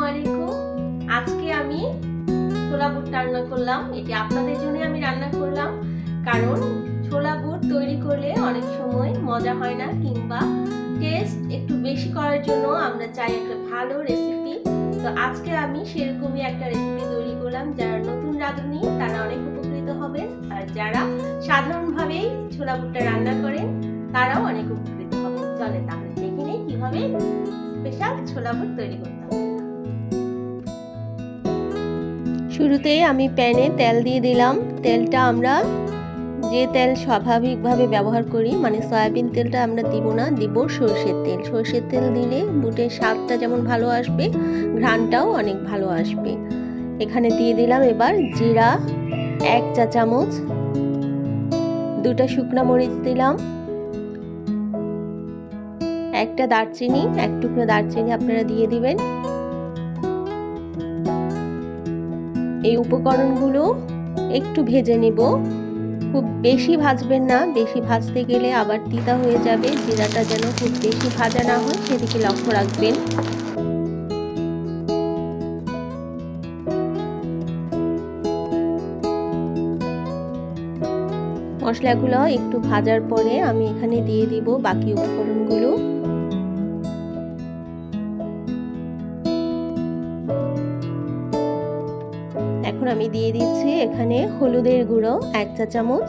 আলাইকুম। আজকে আমি ছোলা বুট রান্না করলাম। এটি আপনাদের জন্য আমি রান্না করলাম, কারণ ছোলা বুট তৈরি করলে অনেক সময় মজা হয় না, কিংবা টেস্ট একটু বেশি করার জন্য আমরা চাই একটা ভালো রেসিপি। তো আজকে আমি সেরকমই একটা রেসিপি তৈরি করলাম। যারা নতুন রাঁধুনি তারা অনেক উপকৃত হবেন, আর যারা সাধারণভাবেই ছোলা বুটটা রান্না করেন তারাও অনেক উপকৃত হবেন। চলে তাহলে দেখে নেই কিভাবে স্পেশাল ছোলা বুট তৈরি করতে হবে। শুরুতেই আমি প্যানে তেল দিয়ে দিলাম। তেলটা আমরা যে তেল স্বাভাবিকভাবে ব্যবহার করি, মানে সয়াবিন তেলটা আমরা দিব না, দিব সরষের তেল। সরষের তেল দিলে বুটের স্বাদটা যেমন ভালো আসবে, ঘ্রাণটাও অনেক ভালো আসবে। এখানে দিয়ে দিলাম এবার জিরা 1 চা চামচ, 2টা শুকনা মরিচ দিলাম, 1টা দারচিনি, 1 টুকরো দারচিনি আপনারা দিয়ে দিবেন। এই উপকরণগুলো একটু ভেজে নিব, খুব বেশি ভাজবেন না, বেশি ভাজতে গেলে আবার তিতা হয়ে যাবে। জিরাটা যেন খুব বেশি ভাজা না হয় সেদিকে লক্ষ্য রাখবেন। মশলাগুলো একটু ভাজার পরে আমি এখানে দিয়ে দিব বাকি উপকরণগুলো। এখন আমি দিয়ে দিচ্ছি এখানে হলুদের গুঁড়ো 1 চা চামচ,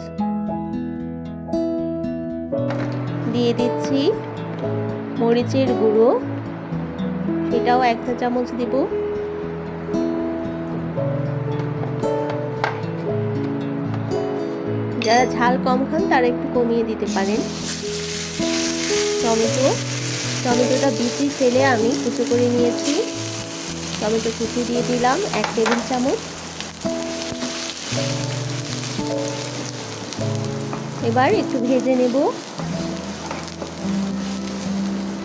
দিয়ে দিচ্ছি মরিচের গুঁড়ো, সেটাও 1 চা চামচ দিব। যারা ঝাল কম খান তারা একটু কমিয়ে দিতে পারেন। টমেটোটা বিচি ফেলে আমি কুচো করে নিয়েছি। টমেটো কুচি দিয়ে দিলাম 1 টেবিল চামচ। এবার একটু ভেজে নেব।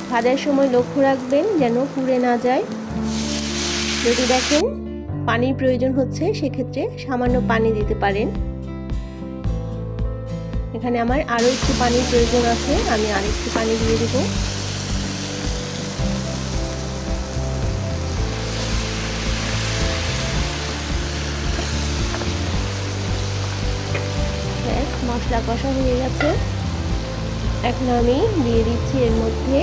ভাজার সময় লক্ষ্য রাখবেন যেন পুড়ে না যায়। যদি দেখেন পানির প্রয়োজন হচ্ছে, সেক্ষেত্রে সামান্য পানি দিতে পারেন। এখানে আমার আরো একটু পানির প্রয়োজন আছে, আমি আরেকটু পানি দিয়ে দেব। মশলা কষা হয়ে গেছে। এখন আমি দিয়ে দিচ্ছি এর মধ্যে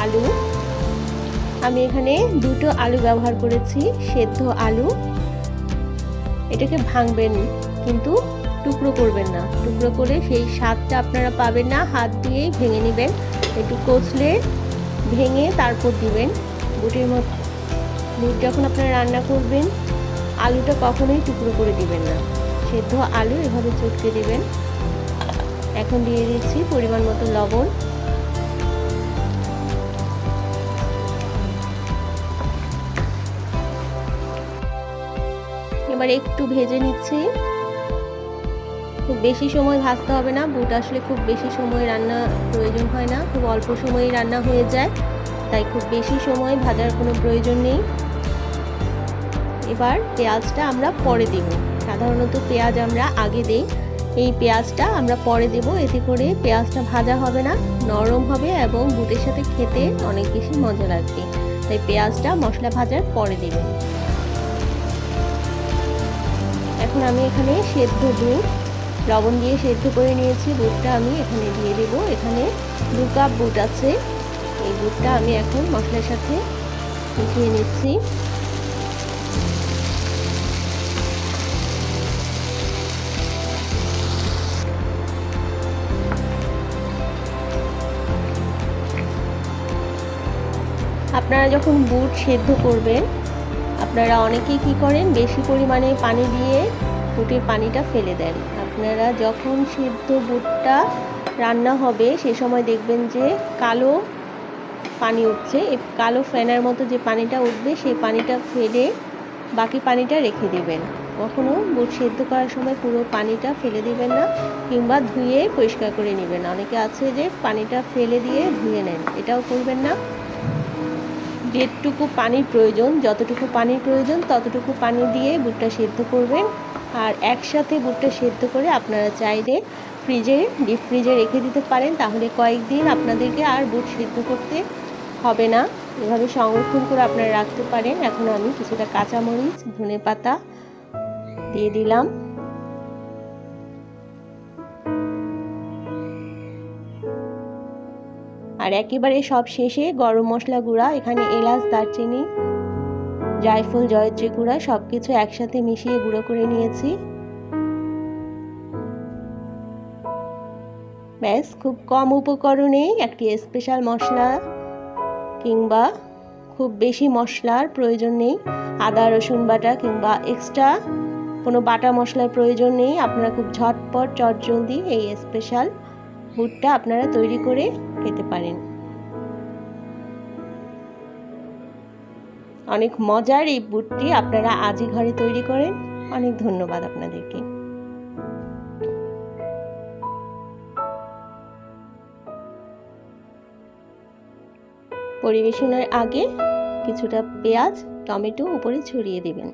আলু। আমি এখানে 2টো আলু ব্যবহার করেছি, সেদ্ধ আলু। এটাকে ভাঙবেন, কিন্তু টুকরো করবেন না। টুকরো করে সেই স্বাদটা আপনারা পাবেন না, হাত দিয়েই ভেঙে নেবেন। একটু কচলে ভেঙে তারপর দিবেন বুটের মধ্যে। বুট যখন আপনারা রান্না করবেন, আলুটা কখনোই টুকরো করে দিবেন না, সেদ্ধ আলু এভাবে চটকে দিবেন। এখন দিয়ে দিচ্ছি পরিমাণ মতো লবণ। এবার একটু ভেজে নিচ্ছি। খুব বেশি সময় ভাজতে হবে না, বুট আসলে খুব বেশি সময় রান্না প্রয়োজন হয় না, খুব অল্প সময়ে রান্না হয়ে যায়, তাই খুব বেশি সময় ভাজার কোনো প্রয়োজন নেই। এবার পেঁয়াজটা আমরা পরে দেব। সাধারণত পেঁয়াজ আমরা আগে দেই, এই পেঁয়াজটা আমরা পরে দেব। এতে করে পেঁয়াজটা ভাজা হবে না, নরম হবে এবং বুটের সাথে খেতে অনেক বেশি মজা লাগবে। তাই পেঁয়াজটা মশলা ভাজার পরে দেবেন। এখন আমি এখানে সেদ্ধ বুট লবণ দিয়ে সেদ্ধ করে নিয়েছি, বুটটা আমি এখানে দিয়ে দেব। এখানে 2 কাপ বুট আছে, এই বুটটা আমি এখন মশলার সাথে মিশিয়ে নিচ্ছি। আপনারা যখন বুট সেদ্ধ করবেন, আপনারা অনেকেই কি করেন, বেশি পরিমাণে পানি দিয়ে বুটের পানিটা ফেলে দেন। আপনারা যখন সেদ্ধ বুটটা রান্না হবে সে সময় দেখবেন যে কালো পানি উঠছে। এই কালো ফেনার মতো যে পানিটা উঠবে, সেই পানিটা ফেলে বাকি পানিটা রেখে দেবেন। কখনো বুট সেদ্ধ করার সময় পুরো পানিটা ফেলে দিবেন না, কিংবা ধুয়ে পরিষ্কার করে নেবেন। অনেকে আছে যে পানিটা ফেলে দিয়ে ধুয়ে নেন, এটাও করবেন না। যেটুকু পানির প্রয়োজন, যতটুকু পানির প্রয়োজন ততটুকু পানি দিয়ে বুটটা সেদ্ধ করবেন। আর একসাথে বুটটা সেদ্ধ করে আপনারা চাইলে ডিপ ফ্রিজে রেখে দিতে পারেন, তাহলে কয়েকদিন আপনাদেরকে আর বুট সিদ্ধ করতে হবে না। এভাবে সংরক্ষণ করে আপনারা রাখতে পারেন। এখন আমি কিছুটা কাঁচামরিচ, ধনেপাতা দিয়ে দিলাম। আর একেবারে সব শেষে গরম মশলা গুঁড়া, এখানে এলাচ, দারচিনি, জায়ফল, জয়ত্রী গুঁড়া সব কিছু একসাথে মিশিয়ে গুঁড়ো করে নিয়েছি। ব্যাস, খুব কম উপকরণেই একটি স্পেশাল মশলা কিংবা খুব বেশি মশলার প্রয়োজন নেই, আদা রসুন বাটা কিংবা এক্সট্রা কোনো বাটা মশলার প্রয়োজন নেই। আপনারা খুব ঝটপট চটজলদি এই স্পেশাল বুটটা আপনারা তৈরি করে খেতে পারেন। অনেক মজার এই বুটটি আপনারা আজই ঘরে তৈরি করেন। অনেক ধন্যবাদ আপনাদেরকে। পরিবেশনের আগে কিছুটা পেঁয়াজ, টমেটো উপরে ছড়িয়ে দেবেন।